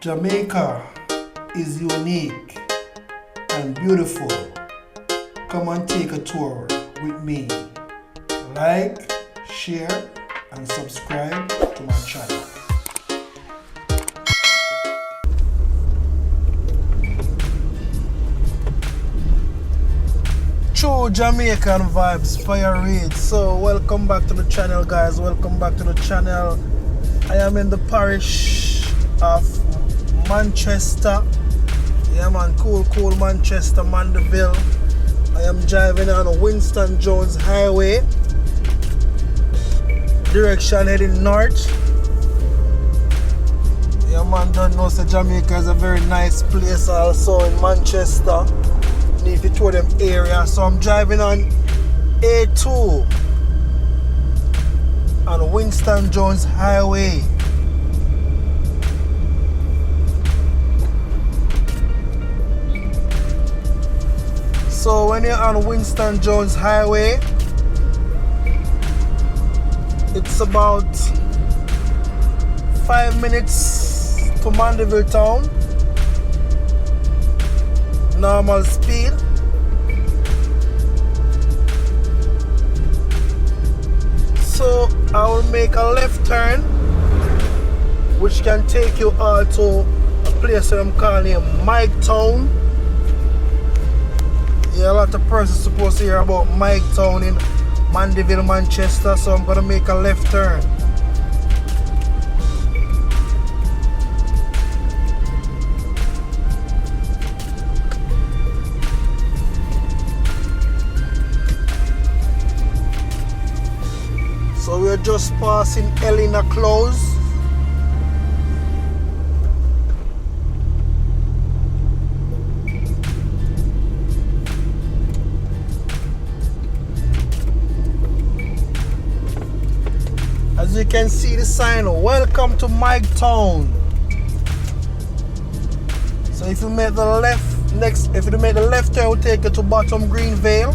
Jamaica is unique and beautiful. Come and take a tour with me. Like, share, and subscribe to my channel. True Jamaican Vibes, Fire Reid. So welcome back to the channel, guys. Welcome back to the channel. I am in the parish of Manchester. Yeah man, cool Manchester, Mandeville. I am driving on Winston Jones Highway. Direction heading north. Yeah man, don't know, so Jamaica is a very nice place also in Manchester. If you tour them area. So I'm driving on A2 on Winston Jones Highway. So when you're on Winston Jones Highway, it's about 5 minutes to Mandeville town. Normal speed. So I will make a left turn, which can take you all to a place that I'm calling Mike Town. Yeah, a lot of persons supposed to hear about Mike Town in Mandeville, Manchester, so I'm gonna make a left turn. So we're just passing Elena Close. As you can see the sign, welcome to Mike Town. So if you make the left if you make the left turn, it will take you to Bottom Green Vale.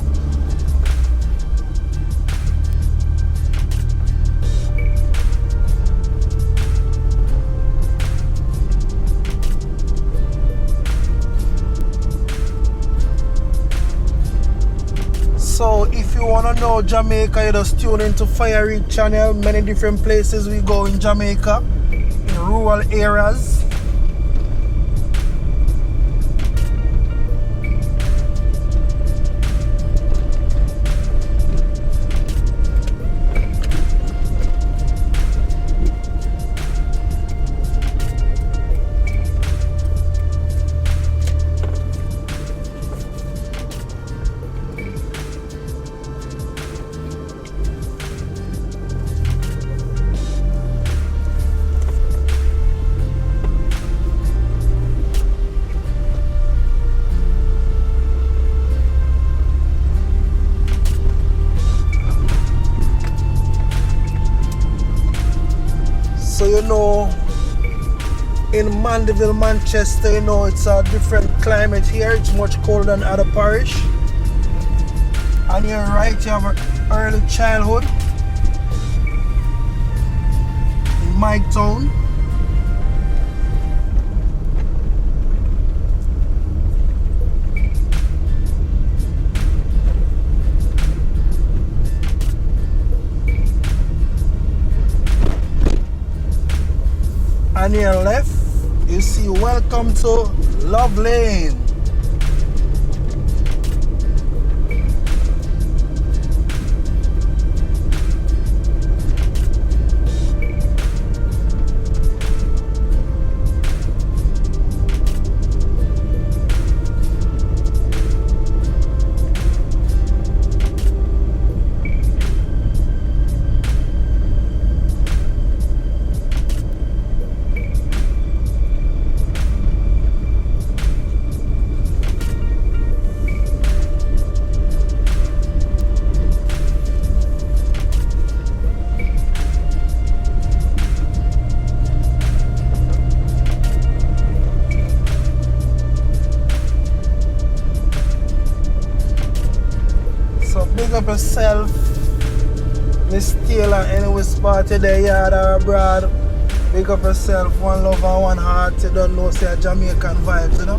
So if you want to know Jamaica, you just tune into Fire Reid channel. Many different places we go in Jamaica, in rural areas. So you know, in Mandeville, Manchester, you know, it's a different climate here. It's much colder than other parish. And here right, you have early childhood in Mike Town. On your left, you see welcome to Love Lane. Big up yourself, Miss Taylor, anyway spotted the yard or abroad. Big up yourself, one love and one heart. You don't know, say Jamaican vibes, you know.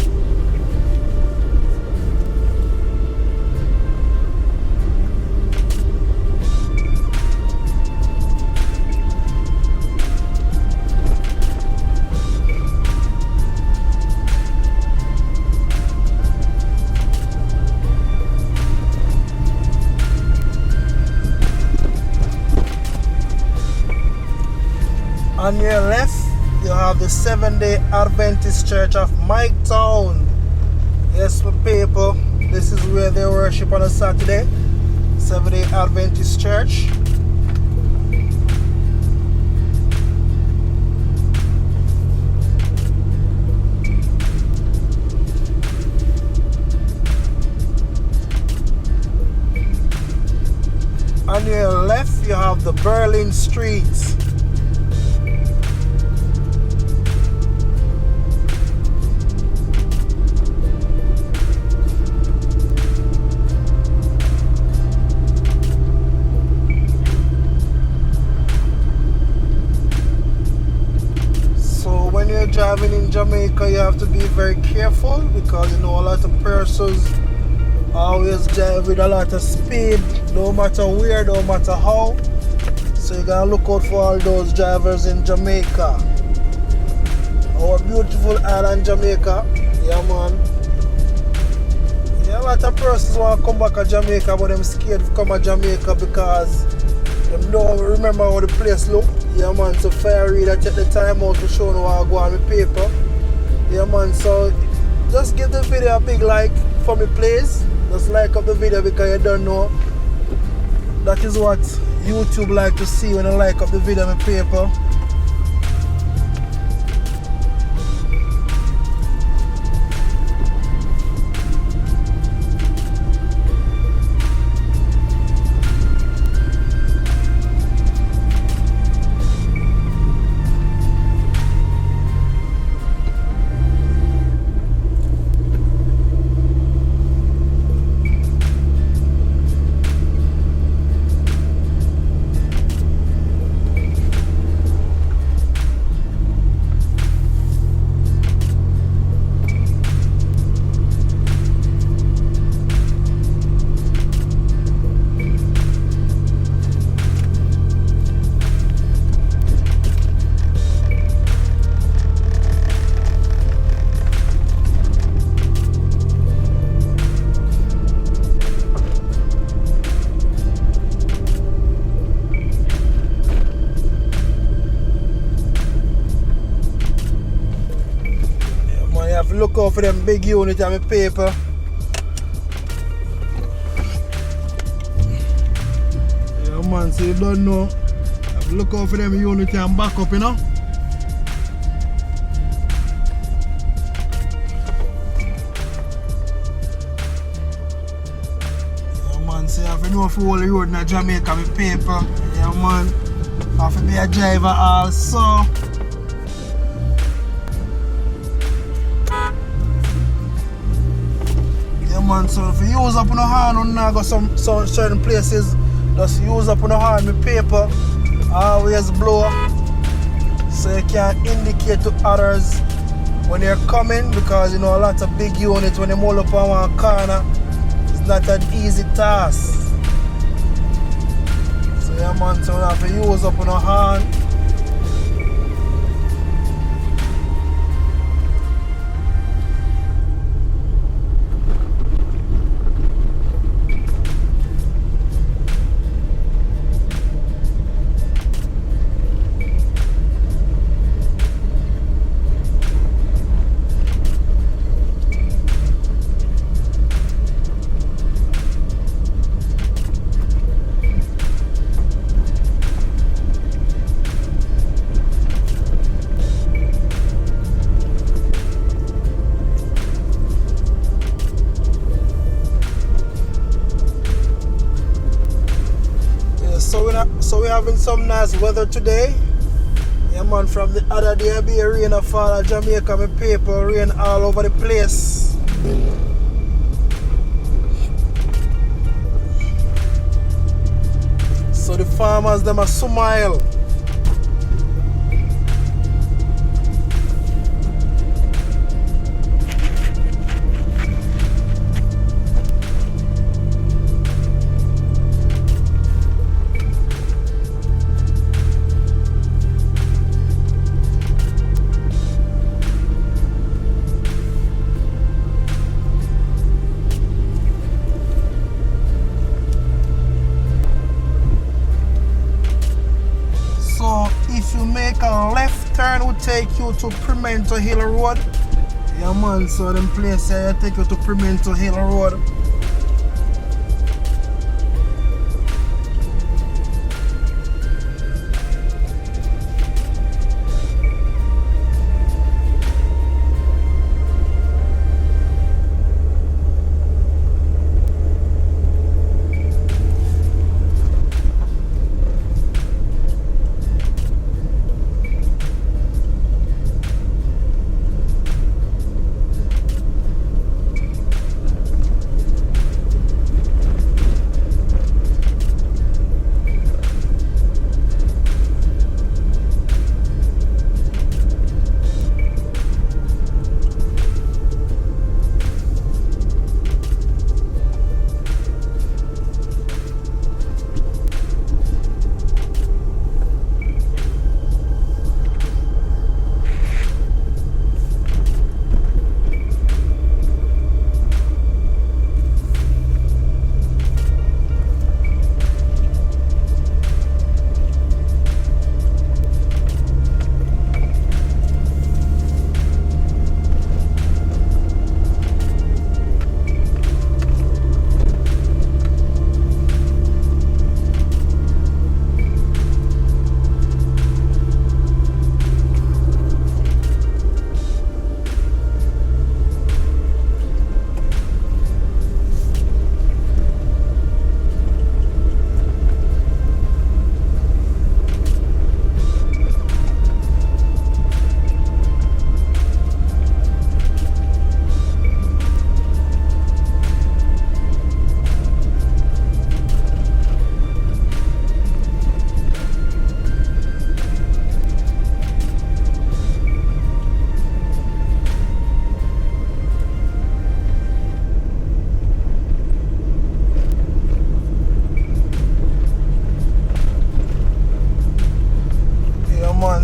On your left, you have the Seventh-day Adventist Church of Miketown. Yes, my people, this is where they worship on a Saturday. Seventh-day Adventist Church. On your left, you have the Berlin Streets. Driving in Jamaica, you have to be very careful because you know a lot of persons always drive with a lot of speed, no matter where, no matter how. So you gotta look out for all those drivers in Jamaica. Our beautiful island Jamaica, yeah man. Yeah, a lot of persons want to come back to Jamaica, but them scared to come to Jamaica because them don't remember how the place look. Yeah man, so Fire Reid, I take the time out to show you how I go on my paper. Yeah man, so just give the video a big like for me please. Just like up the video because you don't know. That is what YouTube like to see when I like up the video on my paper. Look out for them big units on my paper. Yeah man, so you don't know. Have to look out for them units and back up, you know. Yeah man, so you have to know if you hold the road in Jamaica with paper. Yeah man. I have to be a driver also. Man, so if you use up on the hand and now go some certain places, just use up on the hand with paper, always blow, so you can indicate to others when you're coming, because you know a lot of big units when they roll up on one corner, it's not an easy task. So yeah man, so you have to use up on the hand. So we're having some nice weather today. Yeah man, from the other day I be rain a fall at Jamaica, my paper rain all over the place. So the farmers them a smile. you to Pimento Hill Road. Yeah man, so them place here I take you to Pimento Hill Road.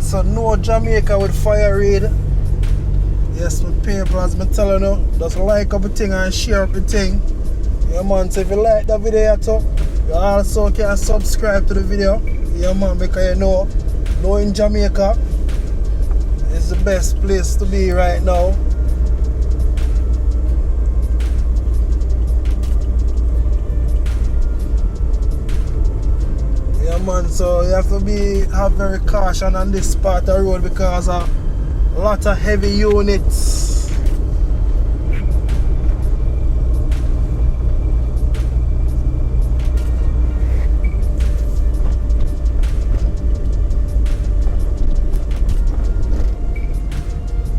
So no Jamaica with Fire Reid. Yes, my people, as I'm telling you, just like up the thing and share up the thing. Yeah man, so if you like the video too, you also can subscribe to the video. Yeah man, because you know in Jamaica is the best place to be right now. Man, so you have to have very caution on this part of the road because of a lot of heavy units.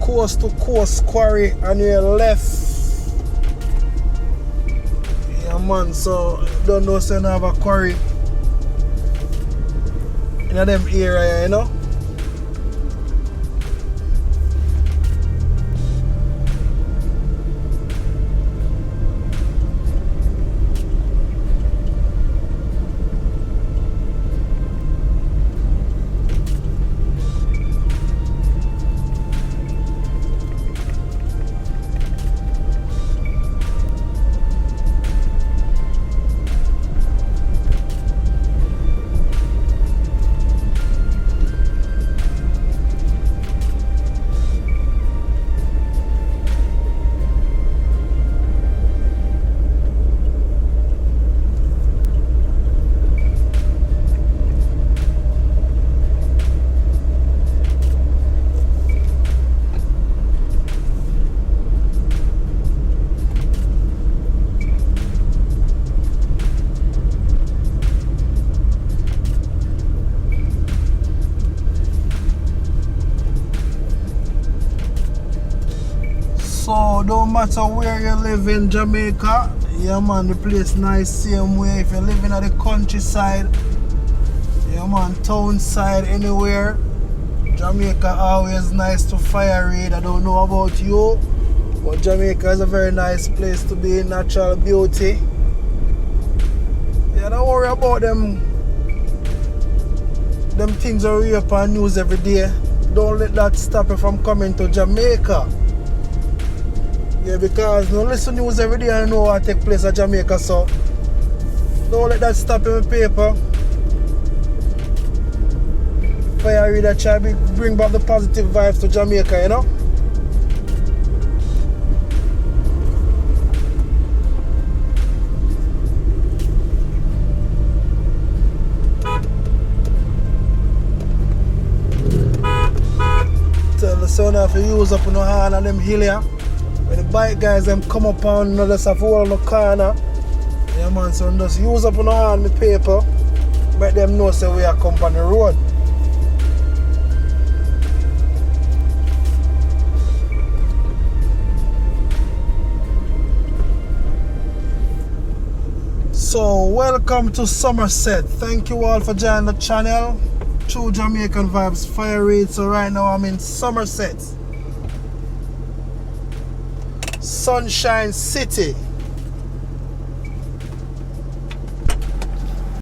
Coast to coast quarry on your left. Yeah man, so don't know say you have a quarry in them area, you know. So don't matter where you live in Jamaica, yeah man, the place nice same way. If you live in the countryside, yeah man, town side, anywhere, Jamaica always nice to Fire Reid. I don't know about you, but Jamaica is a very nice place to be, natural beauty. Yeah, don't worry about them things are real up on news every day. Don't let that stop you from coming to Jamaica. Yeah, because no listen news every day and know what take place at Jamaica, so don't let that stop you, paper. Fire Reid that try to bring back the positive vibes to Jamaica, you know? Tell the son if you use up on the hand on them hill here. When the bike guys them come up on you just have to hold on the corner. Yeah man, so just use up on the hand the paper. Make them know say we are come on the road. So welcome to Somerset. Thank you all for joining the channel. True Jamaican Vibes, Fire Reid. So right now I'm in Somerset, Sunshine City.